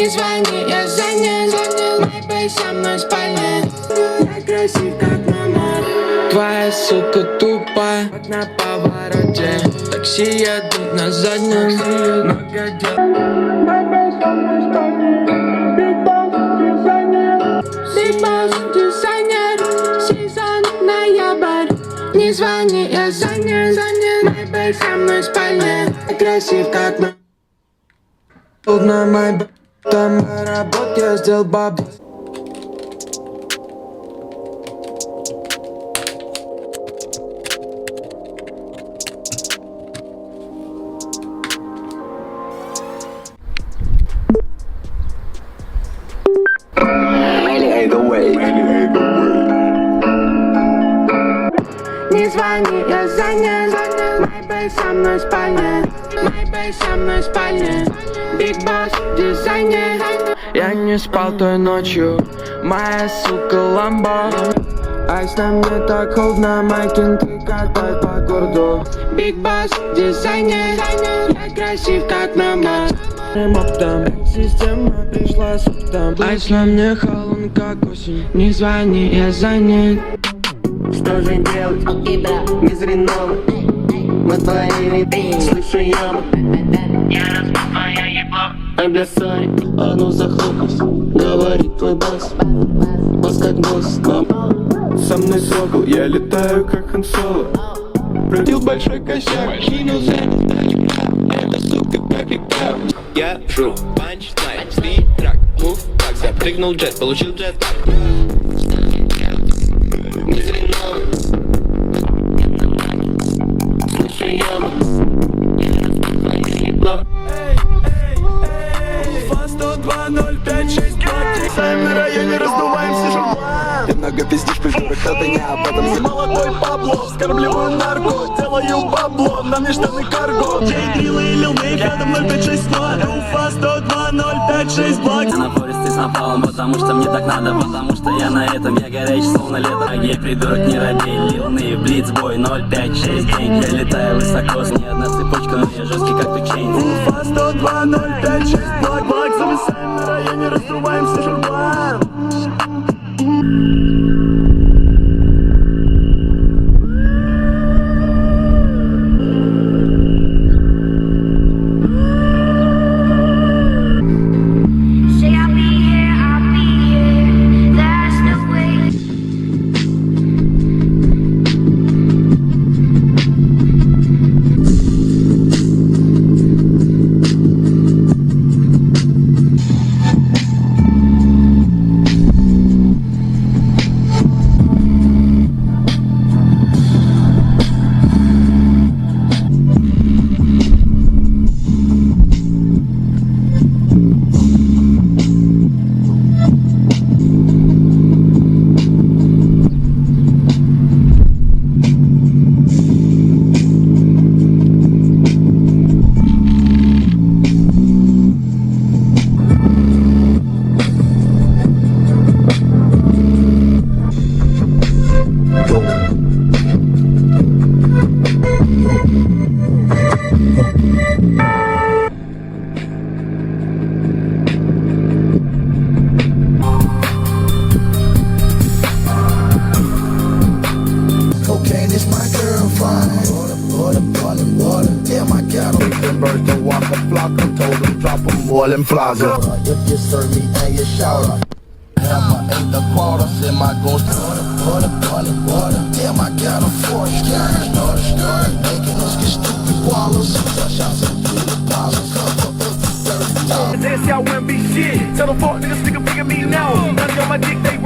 Не звони, я занят. Мой бей со мной в спальне. Я красив, как мама. Твоя сука тупая, как на повороте. Такси едут на заднем. Много дел. Мой бей со мной в спальне. Big Boss дизайнер. Big Boss дизайнер. Сезон ноябрь. Не звони, я занят. Мой бей со мной в спальне. Я красив, как мама. На мой там работе я сделал бабу. Не звони, я занят. Мой бей со мной в спальне. Мой бей со мной в спальне. Big Boss дизайнер. Я не спал той ночью. Моя сука ламбо. Айс на мне так холодно. Мои кенты катают по городу. Big Boss дизайнер. Я красив, как мама. Система пришла с оптом. Айс на мне холодно, как осень. Не звони, я занят. Что же делать? Без ренома. Мы творили, слышу яму. Я разбил твое ебло. Ай, бля, сори, а ну захлопнись. Говорит твой босс. Босс как босс, мам. Со мной сокол, я летаю как Хан Соло. Пролил большой косяк, кинул задний. Это сука как река. Я жру, панчлайн, стрит-трак, мув, так, запрыгнул джет, получил джет. Без ренома. Слышу яму. Я разбил твое ебло. На районе раздуваемся журналом. Ты много пиздишь, придурок, это не об этом. Я молодой Пабло, скармливаю нарко. Делаю бабло, на мне штаны карго. Джей-дрилл и Лил Вейп, рядом 0560. Руфа 102 056 блок. Я на форесте с напалом, потому что мне так надо. Потому что я на этом, я горячий, словно лето. Ей придурок, не робей, Лил Вейп, Блицбой 056 день. Я летаю высоко, с ни одна цепочка, но я жесткий, как тучейн. Руфа 102 056 блок. Зависаем на районе, раздуваемся журналом. Boiling plaza. If you serve me and you shout out. Hammer ain't the quarter, send my goons water. Damn, I got a force. Start making us get stupid wallers. Touch out some through the plaza. Cover up 30. Dance, y'all wouldn't be shit. Tell the fuck niggas, nigga, bring me now. Money on my dick, they